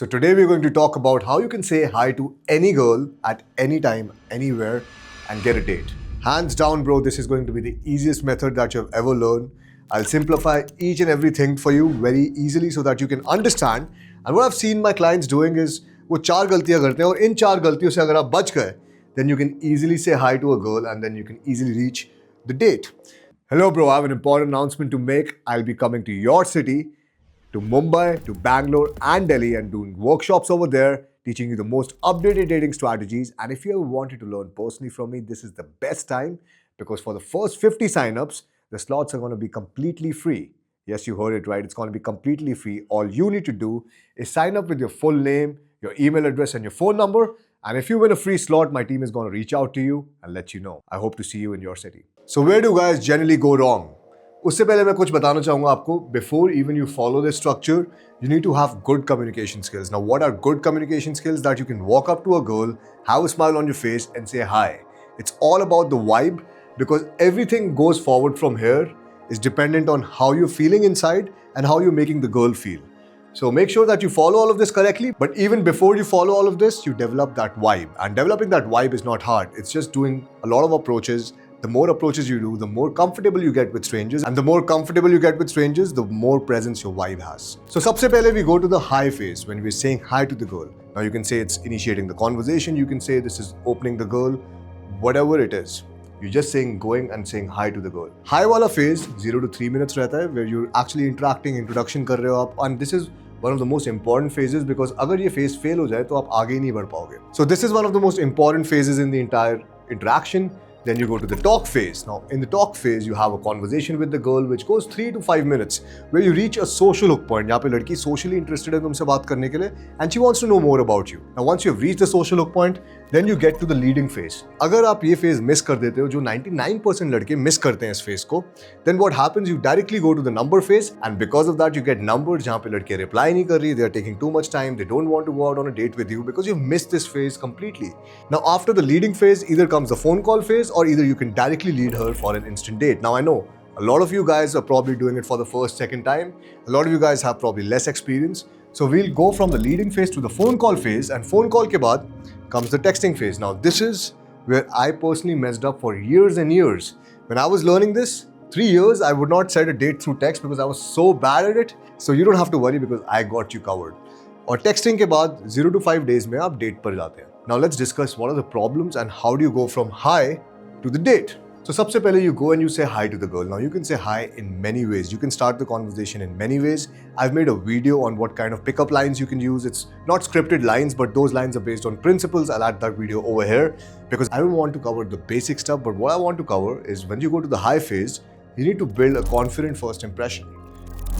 So today we're going to talk about how you can say hi to any girl at any time, anywhere, and get a date. Hands down, bro, this is going to be the easiest method that you've ever learned. I'll simplify each and everything for you very easily so that you can understand. And what I've seen my clients doing is वो चार गलतियां करते हैं और इन चार गलतियों से अगर आप बच गए, then you can easily say hi to a girl and then you can easily reach the date. Hello, bro. I have an important announcement to make. I'll be coming to your city, to Mumbai, to Bangalore and Delhi, and doing workshops over there, teaching you the most updated dating strategies. And if you ever wanted to learn personally from me, this is the best time because for the first 50 signups, the slots are going to be completely free. Yes, you heard it right. It's going to be completely free. All you need to do is sign up with your full name, your email address, and your phone number. And if you win a free slot, my team is going to reach out to you and let you know. I hope to see you in your city. So where do guys generally go wrong? उससे पहले मैं कुछ बताना चाहूँगा आपको. Before even you follow this structure, you need to have good communication skills. Now, what are good communication skills? That you can walk up to a girl, have a smile on your face, and say hi. It's all about the vibe because everything goes forward from here is dependent on how you're feeling inside and how you're making the girl feel. So make sure that you follow all of this correctly. But even before you follow all of this, you develop that vibe. And developing that vibe is not hard. It's just doing a lot of approaches. The more approaches you do, the more comfortable you get with strangers. And the more comfortable you get with strangers, the more presence your vibe has. So sabse pehle we go to the hi phase when we're saying hi to the girl. Now you can say it's initiating the conversation. You can say this is opening the girl, whatever it is. You're just saying going and saying hi to the girl. Hi wala phase 0 to 3 minutes रहता है where you're actually interacting, introduction कर रहे हो आप, and this is one of the most important phases because अगर ये phase fail हो जाए तो आप आगे ही नहीं बढ़ पाओगे. So this is one of the most important phases in the entire interaction. Then you go to the talk phase. Now, in the talk phase, you have a conversation with the girl which goes 3 to 5 minutes where you reach a social hook point. यहाँ पे लड़की socially interested है तुमसे बात करने के लिए and she wants to know more about you. Now, once you have reached the social hook point, then you get to the leading phase. अगर आप ये phase miss कर देते हो, जो 99% लड़के miss करते हैं इस phase को, then what happens? You directly go to the number phase and because of that, you get numbers जहाँ पे लड़के reply नहीं कर रही, they are taking too much time, they don't want to go out on a date with you because you've missed this phase completely. Now, after the leading phase, either comes the phone call phase or either you can directly lead her for an instant date. Now I know a lot of you guys are probably doing it for the first, second time. A lot of you guys have probably less experience. So we'll go from the leading phase to the phone call phase, and phone call ke baad comes the texting phase. Now this is where I personally messed up for years and years. When I was learning this, 3 years, I would not set a date through text because I was so bad at it. So you don't have to worry because I got you covered. और texting के बाद 0 to 5 days में आप date पर जाते हैं. Now let's discuss what are the problems and how do you go from hi to the date. So sabse pehle you go and you say hi to the girl. Now you can say hi in many ways. You can start the conversation in many ways. I've made a video on what kind of pickup lines you can use. It's not scripted lines, but those lines are based on principles. I'll add that video over here because I don't want to cover the basic stuff, but what I want to cover is when you go to the hi phase, you need to build a confident first impression.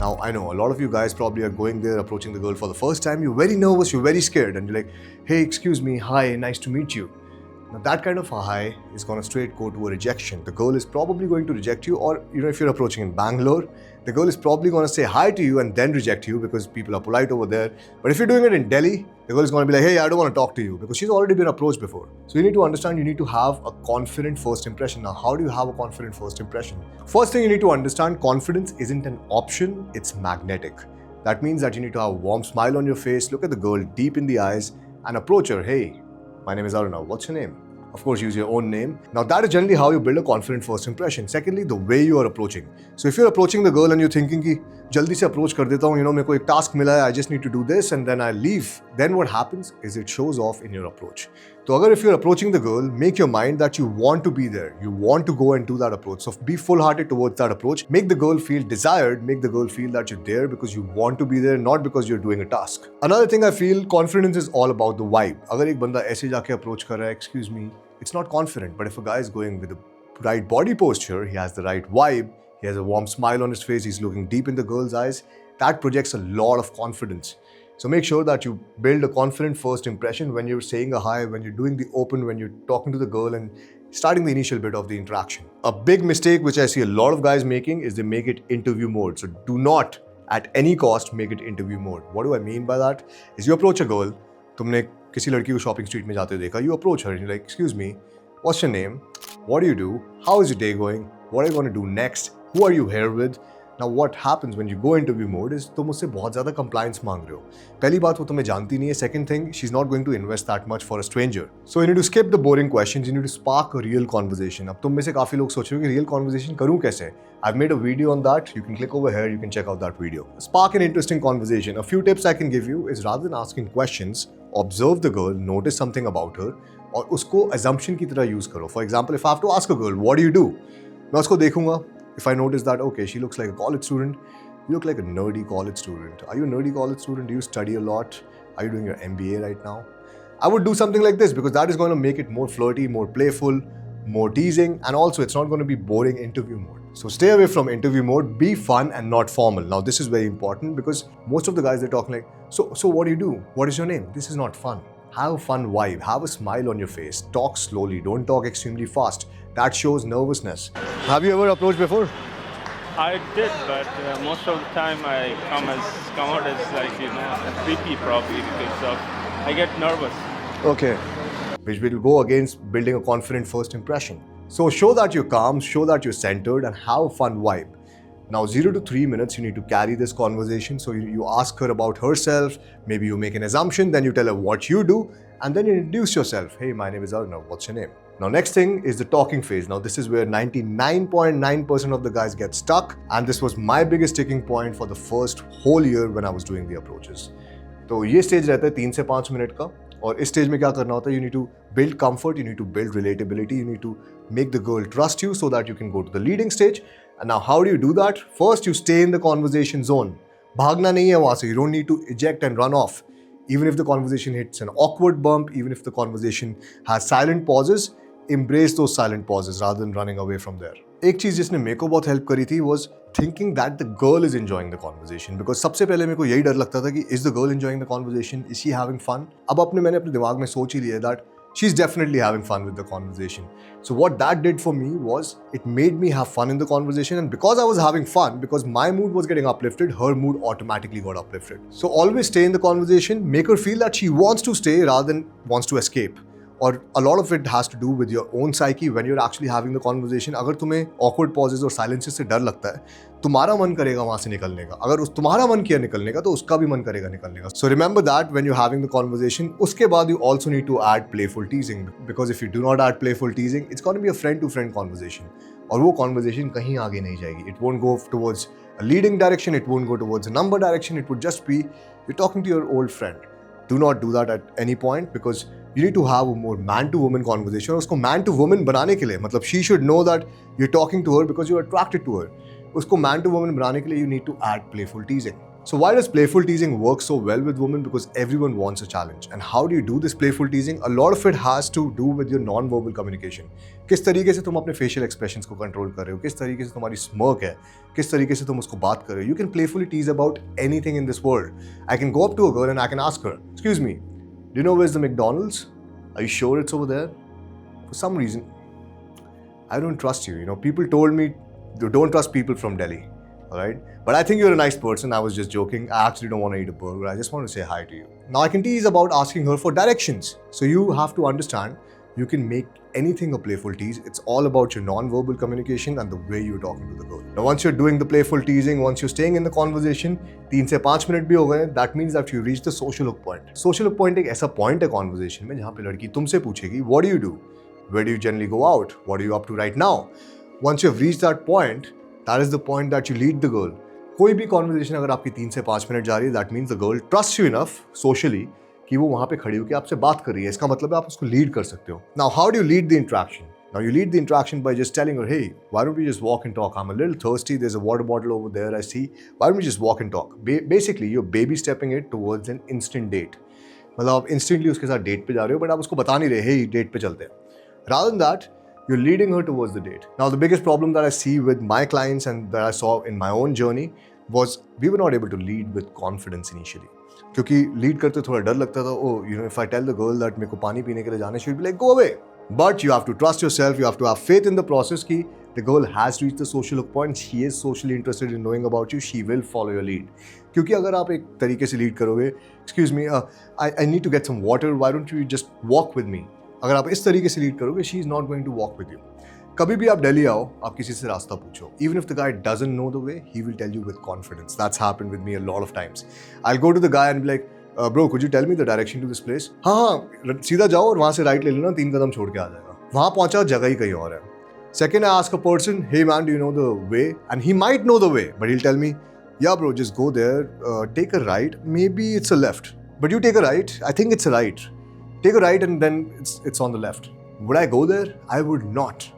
Now, I know a lot of you guys probably are going there, approaching the girl for the first time. You're very nervous, you're very scared, and you're like, hey, excuse me, hi, nice to meet you. Now, that kind of a hi is going to straight go to a rejection. The girl is probably going to reject you, or if you're approaching in Bangalore, the girl is probably going to say hi to you and then reject you because people are polite over there. But if you're doing it in Delhi, the girl is going to be like, hey, I don't want to talk to you because she's already been approached before. So you need to understand, you need to have a confident first impression. Now, how do you have a confident first impression? First thing you need to understand, confidence isn't an option, it's magnetic. That means that you need to have a warm smile on your face, look at the girl deep in the eyes and approach her. Hey, my name is Arunav. What's your name? Of course, use your own name. Now, that is generally how you build a confident first impression. Secondly, the way you are approaching. So, if you're approaching the girl and you're thinking कि जल्दी से approach कर देता हूँ, मेरे को एक task मिला है, I just need to do this and then I leave. Then what happens is it shows off in your approach. So, अगर if you're approaching the girl, make your mind that you want to be there. You want to go and do that approach. So, be full-hearted towards that approach. Make the girl feel desired. Make the girl feel that you're there because you want to be there, not because you're doing a task. Another thing I feel, confidence is all about the vibe. अगर एक बंदा ऐसे जाके approach कर रहा है, excuse me, it's not confident. But if a guy is going with the right body posture, he has the right vibe, he has a warm smile on his face, he's looking deep in the girl's eyes, that projects a lot of confidence. So make sure that you build a confident first impression when you're saying a hi, when you're doing the open, when you're talking to the girl and starting the initial bit of the interaction. A big mistake which I see a lot of guys making is they make it interview mode. So do not at any cost make it interview mode. What do I mean by that? Is you approach a girl, तुमने किसी लड़की को shopping street में जाते देखा, you approach her and you're like, excuse me, what's your name? What do you do? How is your day going? What are you going to do next? Who are you here with? Now what happens when you go interview mode is तुम उससे बहुत ज़्यादा compliance मांग रहे हो. पहली बात वो तुम्हें जानती नहीं है. Second thing, she's not going to invest that much for a stranger. So you need to skip the boring questions. You need to spark a real conversation. अब तुम में से काफ़ी लोग सोच रहे हो कि real conversation करूँ कैसे? I've made a video on that. You can click over here. You can check out that video. Spark an interesting conversation. A few tips I can give you is rather than asking questions, observe the girl, notice something about her, और उसको assumption की तरह use करो. For example, if I have to ask a girl, what do you do? मैं उसको देखूंगा. If I notice that, okay, she looks like a college student, you look like a nerdy college student. Are you a nerdy college student? Do you study a lot? Are you doing your MBA right now? I would do something like this because that is going to make it more flirty, more playful, more teasing, and also it's not going to be boring interview mode. So stay away from interview mode, be fun and not formal. Now this is very important because most of the guys, they're talking like, so what do you do? What is your name? This is not fun. Have a fun vibe, have a smile on your face, talk slowly, don't talk extremely fast. That shows nervousness. Have you ever approached before? I did, but most of the time I come out as like, a creepy probably because I get nervous. Okay. Which will go against building a confident first impression. So show that you're calm, show that you're centered and have a fun vibe. Now 0 to 3 minutes you need to carry this conversation. So you ask her about herself, maybe you make an assumption, then you tell her what you do and then you introduce yourself. Hey, my name is Arunav, what's your name? Now next thing is the talking phase. Now this is where 99.9% of the guys get stuck and this was my biggest sticking point for the first whole year when I was doing the approaches. तो ये stage रहता है 3 से 5 minute का और इस stage में क्या करना होता है, you need to build comfort, you need to build relatability, you need to make the girl trust you so that you can go to the leading stage. And now how do you do that? First you stay in the conversation zone. भागना नहीं है वहाँ से. You don't need to eject and run off. Even if the conversation hits an awkward bump, even if the conversation has silent pauses, embrace those silent pauses rather than running away from there. एक चीज जिसने मेरे को बहुत help करी थी was thinking that the girl is enjoying the conversation because सबसे पहले मेरे को यही डर लगता था कि is the girl enjoying the conversation, is she having fun? अब मैंने अपने दिमाग में सोच ही लिया that she's definitely having fun with the conversation. So what that did for me was it made me have fun in the conversation, and because I was having fun, because my mood was getting uplifted, her mood automatically got uplifted. So always stay in the conversation, make her feel that she wants to stay rather than wants to escape. और a lot of it has to do with your own psyche when you're actually having the conversation. अगर तुम्हें awkward pauses और silences से डर लगता है, तुम्हारा मन करेगा वहाँ से निकलने का. अगर तुम्हारा मन किया निकलने का तो उसका भी मन करेगा निकलने का. So remember that when you're having the conversation, उसके बाद you also need to add playful teasing because if you do not add playful teasing, it's going to be a friend-to-friend conversation. और वो conversation कहीं आगे नहीं जाएगी. It won't go towards a leading direction. It won't go towards a number direction. It would just be you're talking to your old friend. Do not do that at any point because you need to have a more man-to-woman conversation. और उसको man-to-woman बनाने के लिए मतलब she should know that you're talking to her because you're attracted to her. उसको man-to-woman बनाने के लिए you need to add playful teasing. So why does playful teasing work so well with women? Because everyone wants a challenge. And how do you do this playful teasing? A lot of it has to do with your non-verbal communication. किस तरीके से तुम अपने facial expressions को control कर रहे हो, किस तरीके से तुम्हारी smirk है, किस तरीके से तुम उसको बात कर रहे हो. You can playfully tease about anything in this world. I can go up to a girl and I can ask her, excuse me, do you know where's the McDonald's? Are you sure it's over there? For some reason, I don't trust you. People told me you don't trust people from Delhi. Alright? But I think you're a nice person. I was just joking. I actually don't want to eat a burger. I just want to say hi to you. Now I can tease about asking her for directions. So you have to understand, you can make anything a playful tease. It's all about your non-verbal communication and the way you're talking to the girl. Now once you're doing the playful teasing, once you're staying in the conversation, 3 से 5 minute भी हो गए, that means that you reach the social hook point. Social hook point एक ऐसा point है conversation में जहाँ पे लड़की तुमसे पूछेगी, what do you do? Where do you generally go out? What are you up to right now? Once you've reached that point, that is the point that you lead the girl. कोई भी conversation अगर आपकी 3 से 5 minute जा रही है, that means the girl trusts you enough socially कि वो वहाँ पे खड़ी होकर आपसे बात कर रही है. इसका मतलब है आप उसको लीड कर सकते हो. Now how do you lead the interaction? Now you lead the interaction by just telling her, hey, why don't we just walk and talk? I'm a little thirsty. There's a water bottle over there. I see. Why don't we just walk and talk? Basically, you're baby stepping it towards an instant date. मतलब आप instantly उसके साथ date पे जा रहे हो, but आप उसको बता नहीं रहे, hey, date पे चलते हैं. Rather than that, you're leading her towards the date. Now, the biggest problem that I see with my clients and that I saw in my own journey was we were not able to lead with confidence initially. क्योंकि lead करते थोड़ा डर लगता था. Oh, if I tell the girl that मेरे को पानी पीने के लिए जाना, she'll be like, go away. But you have to trust yourself. You have to have faith in the process कि the girl has reached the social hook point. She is socially interested in knowing about you. She will follow your lead. क्योंकि अगर आप एक तरीके से lead करोगे, excuse me, I need to get some water. Why don't you just walk with me? अगर आप इस तरीके से लीड करोगे, she is not going to walk with you. कभी भी आप दिल्ली आओ, आप किसी से रास्ता पूछो. Even if the guy doesn't know the way, he will tell you with confidence. That's happened with me a lot of times. I'll go to the guy and be like, bro, could you tell me the direction to this place? हाँ, सीधा जाओ और वहाँ से right ले लेना, 3 कदम छोड़ के आ जाएगा. वहाँ पहुँचा, जगह ही कहीं और है. Second, I ask a person, hey man, do you know the way? And he might know the way, but he'll tell me, yeah bro, just go there, take a right, maybe it's a left. But you take a right, I think it's a right. Take a right and then it's on the left. Would I go there? I would not.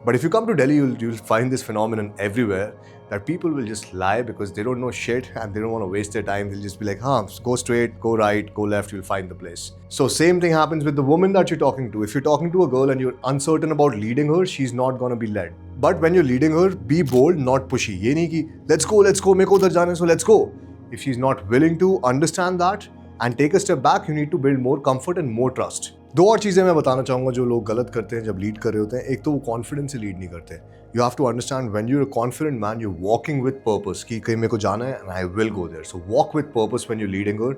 But if you come to Delhi, you'll find this phenomenon everywhere that people will just lie because they don't know shit and they don't want to waste their time. They'll just be like, go straight, go right, go left, you'll find the place. So same thing happens with the woman that you're talking to. If you're talking to a girl and you're uncertain about leading her, she's not going to be led. But when you're leading her, be bold, not pushy. Ye nahi ki, let's go, मेरे को उधर जाना है, so let's go. If she's not willing to understand that and take a step back, you need to build more comfort and more trust. 2 और चीज़ें मैं बताना चाहूँगा जो लोग गलत करते हैं जब लीड कर रहे होते हैं. एक तो वो कॉन्फिडेंस से लीड नहीं करते. You have to understand when you are confident man, you walking with purpose कि कहीं मेरे को जाना है and I will go there. So walk with purpose when you leading her.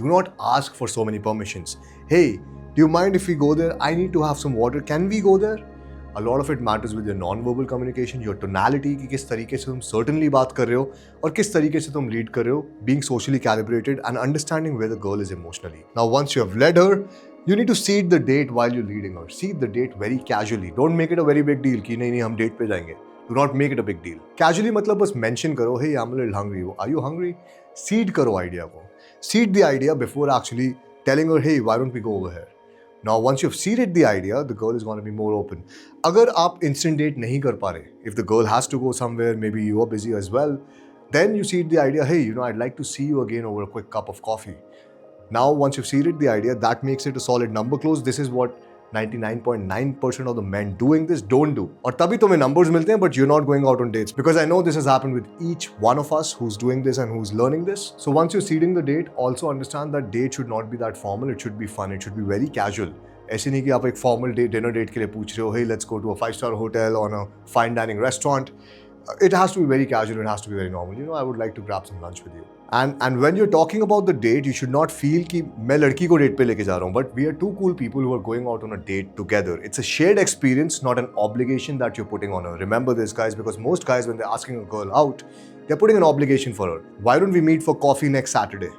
Do not ask for so many permissions. Hey, do you mind if we go there? I need to have some water, can we go there? A lot of it matters with your non-verbal communication, your tonality कि किस तरीके से तुम certainly बात कर रहे हो और किस तरीके से तुम lead कर रहे हो, being socially calibrated and understanding where the girl is emotionally. Now once you have led her, you need to seed the date while you're leading her. Seed the date very casually. Don't make it a very big deal कि नहीं हम date पे जाएंगे. Do not make it a big deal. Casually मतलब बस mention करो, hey I'm a little hungry. Are you hungry? Seed करो idea को. Seed the idea before actually telling her, hey why don't we go over here? Now once you've seeded the idea, the girl is going to be more open. अगर आप instant date नहीं कर पा रहे, if the girl has to go somewhere, maybe you are busy as well, then you seed the idea, hey, I'd like to see you again over a quick cup of coffee. Now once you've seeded the idea, that makes it a solid number close. This is what 99.9% of the men doing this don't do. और तभी तुम्हें numbers मिलते हैं, but you're not going out on dates. Because I know this has happened with each one of us who's doing this and who's learning this. So once you're seeding the date, also understand that date should not be that formal. It should be fun. It should be very casual. ऐसे नहीं कि आप एक formal dinner date के लिए पूछ रहे हो, hey let's go to a 5-star hotel on a fine dining restaurant. It has to be very casual. It has to be very normal. I would like to grab some lunch with you. And when you're talking about the date, you should not feel कि मैं लड़की को date पे लेके जा रहा हूँ. But we are two cool people who are going out on a date together. It's a shared experience, not an obligation that you're putting on her. Remember this, guys, because most guys, when they're asking a girl out, they're putting an obligation for her. Why don't we meet for coffee next Saturday?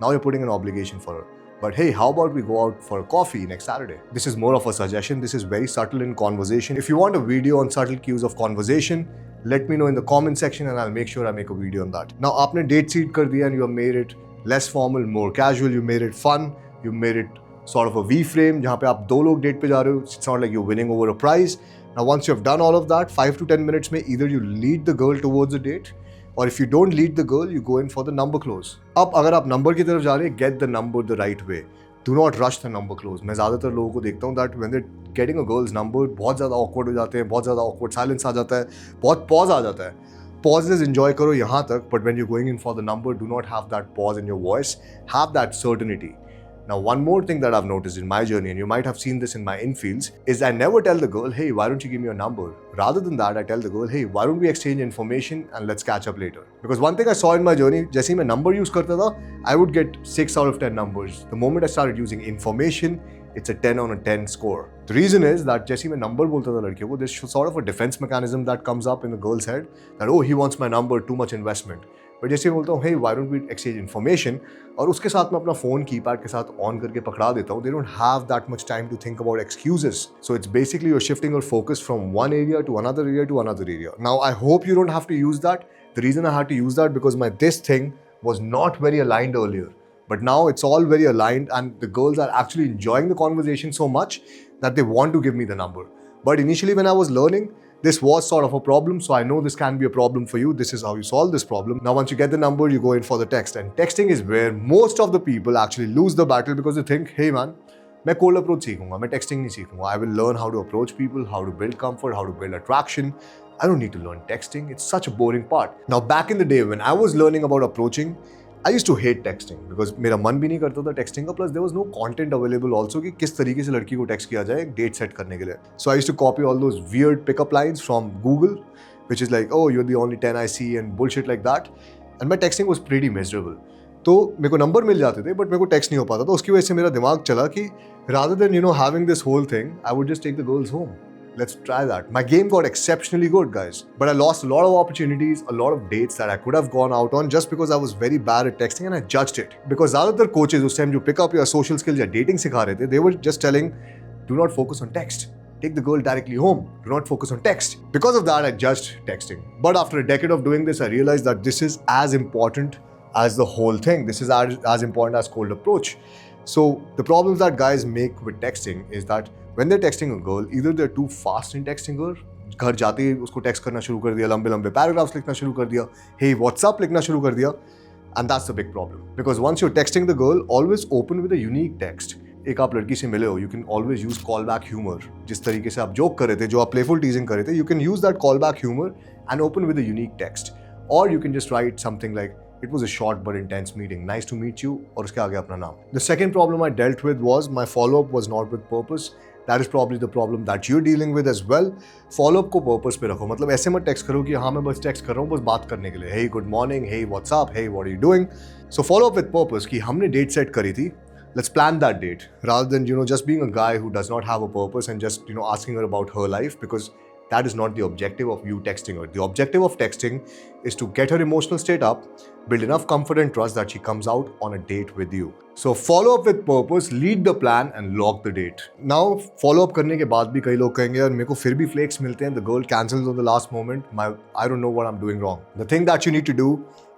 Now you're putting an obligation for her. But hey, how about we go out for a coffee next Saturday? This is more of a suggestion. This is very subtle in conversation. If you want a video on subtle cues of conversation, let me know in the comment section and I'll make sure I make a video on that. Now, आपने date seed कर दिया and you have made it less formal, more casual. You made it fun. You made it sort of a V-frame जहाँ पे आप 2 लोग date पे जा रहे हो. It's not like you're winning over a prize. Now, once you have done all of that, 5 to 10 minutes में either you lead the girl towards the date, or if you don't lead the girl, you go in for the number close. अब अगर आप number की तरफ जा रहे हैं, get the number the right way. Do not rush the number close. मैं ज़्यादातर लोगों को देखता हूँ that when they're getting a girl's number, बहुत ज़्यादा awkward हो जाते हैं, बहुत ज़्यादा awkward silence आ जाता है, बहुत pause आ जाता है. Pauses enjoy करो यहाँ तक, but when you're going in for the number, do not have that pause in your voice. Have that certainty. Now, one more thing that I've noticed in my journey, and you might have seen this in my infields, is I never tell the girl, hey, why don't you give me your number? Rather than that, I tell the girl, hey, why don't we exchange information and let's catch up later? Because one thing I saw in my journey, जैसे ही मैं number use करता था, I would get 6 out of 10 numbers. The moment I started using information, it's a 10 on a 10 score. The reason is that जैसे ही मैं number बोलता था लड़कियों को, there's sort of a defense mechanism that comes up in the girl's head that, oh, he wants my number, too much investment. But जैसे बोलता हूँ, hey, why don't we exchange information, और उसके साथ मैं अपना फ़ोन कीपैड के साथ ऑन करके पकड़ा देता हूँ, they don't have that much time to think about excuses. So it's basically you're shifting your focus from one area to another area to another area. Now, I hope you don't have to use that. The reason I had to use that because this thing was not very aligned earlier. But now it's all very aligned and the girls are actually enjoying the conversation so much that they want to give me the number. But initially when I was learning, this was sort of a problem, so I know this can be a problem for you. This is how you solve this problem. Now, once you get the number, you go in for the text. And texting is where most of the people actually lose the battle because they think, hey man, मैं cold approach सीखूंगा, मैं texting नहीं सीखूंगा. I will learn how to approach people, how to build comfort, how to build attraction. I don't need to learn texting. It's such a boring part. Now, back in the day when I was learning about approaching, I used to hate texting because मेरा मन भी नहीं करता था texting का. Plus there was no content available also कि किस तरीके से लड़की को text किया जाए एक date set करने के लिए. So I used to copy all those weird pickup lines from Google, which is like, oh, you're the only 10 I see and bullshit like that. And my texting was pretty miserable. तो मेरे को number मिल जाते थे but मेरे को text नहीं हो पाता था. उसकी वजह से मेरा दिमाग चला कि rather than having this whole thing, I would just take the girls home. let's try that. My game got exceptionally good, guys. But I lost a lot of opportunities, a lot of dates that I could have gone out on just because I was very bad at texting and I judged it. Because ज़्यादातर coaches उस time जो pick up your social skills या dating सिखा रहे थे, they were just telling, do not focus on text. Take the girl directly home. Do not focus on text. Because of that, I judged texting. But after a decade of doing this, I realized that this is as important as the whole thing. This is as important as cold approach. So the problems that guys make with texting is that when they're texting a girl, either they're too fast in texting her, घर जाते ही उसको text करना शुरू कर दिया, लंबे लंबे paragraphs लिखना शुरू कर दिया, hey WhatsApp लिखना शुरू कर दिया, and that's the big problem. Because once you're texting the girl, always open with a unique text. एक आप लड़की से मिले हो, you can always use callback humor. जिस तरीके से आप joke कर रहे थे, जो आप playful teasing कर रहे थे, you can use that callback humor and open with a unique text. Or you can just write something like, it was a short but intense meeting. Nice to meet you. और उसके आगे अपना नाम. The second problem I dealt with was my follow-up was not with purpose. That is probably the problem that you're dealing with as well. Follow-up को purpose पे रखो. मतलब ऐसे मत text करो कि हाँ मैं बस text कर रहा हूँ बस बात करने के लिए. Hey, good morning. Hey, what's up? Hey, what are you doing? So follow up with purpose कि हमने date set करी थी. Let's plan that date rather than just being a guy who does not have a purpose and just asking her about her life, because that is not the objective of you texting her. The objective of texting is to get her emotional state up, build enough comfort and trust that she comes out on a date with you. So follow up with purpose, lead the plan and lock the date. Now follow up करने के बाद भी कई लोग कहेंगे यार मेरे को फिर भी flakes मिलते हैं, the girl cancels on the last moment, I don't know what I'm doing wrong. The thing that you need to do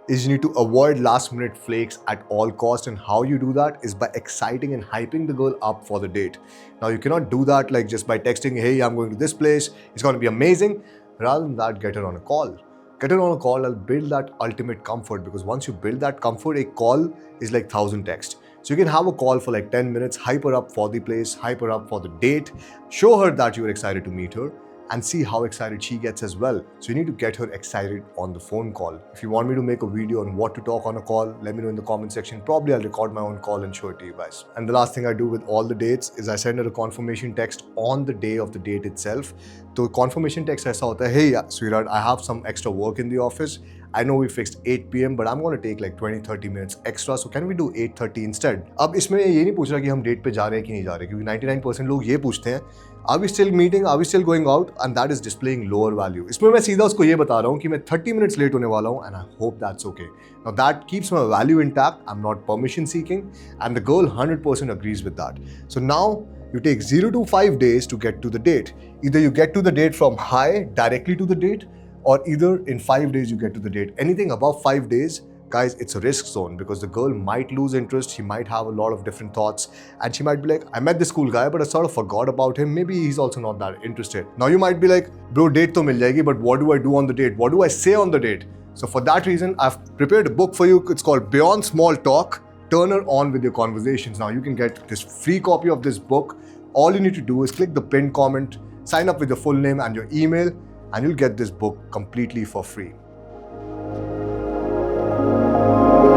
is you need to avoid last minute flakes at all costs, and how you do that is by exciting and hyping the girl up for the date. Now you cannot do that like just by texting, hey, I'm going to this place, it's going to be amazing. Rather than that, get her on a call. Get her on a call and build that ultimate comfort, because once you build that comfort, a call is like 1,000 texts. So you can have a call for like 10 minutes, hype her up for the place, hype her up for the date, show her that you're excited to meet her, and see how excited she gets as well. So you need to get her excited on the phone call. If you want me to make a video on what to talk on a call, let me know in the comment section. Probably I'll record my own call and show it to you guys. And the last thing I do with all the dates is I send her a confirmation text on the day of the date itself. So confirmation text ऐसा होता है, hey sweetheart, I have some extra work in the office. I know we fixed 8 PM, but I'm going to take like 20-30 minutes extra. So can we do 8:30 instead? अब इसमें ये नहीं पूछ रहा कि हम डेट पे जा रहे हैं कि नहीं जा रहे, क्योंकि 99% लोग ये पूछते हैं, are we still meeting, are we still going out, and that is displaying lower value. इसमें मैं सीधा उसको ये बता रहा हूँ कि मैं 30 minutes late होने वाला हूँ, and I hope that's okay. Now that keeps my value intact. I'm not permission seeking, and the girl 100% agrees with that. So now you take 0 to 5 days to get to the date. Either you get to the date from hi directly to the date, or either in 5 days you get to the date. Anything above 5 days, guys, it's a risk zone, because the girl might lose interest, she might have a lot of different thoughts, and she might be like, I met this cool guy, but I sort of forgot about him. Maybe he's also not that interested. Now you might be like, bro, date to mil jayegi, but what do I do on the date? What do I say on the date? So for that reason, I've prepared a book for you. It's called Beyond Small Talk, Turn Her On with Your Conversations. Now you can get this free copy of this book. All you need to do is click the pinned comment, sign up with your full name and your email, and you'll get this book completely for free.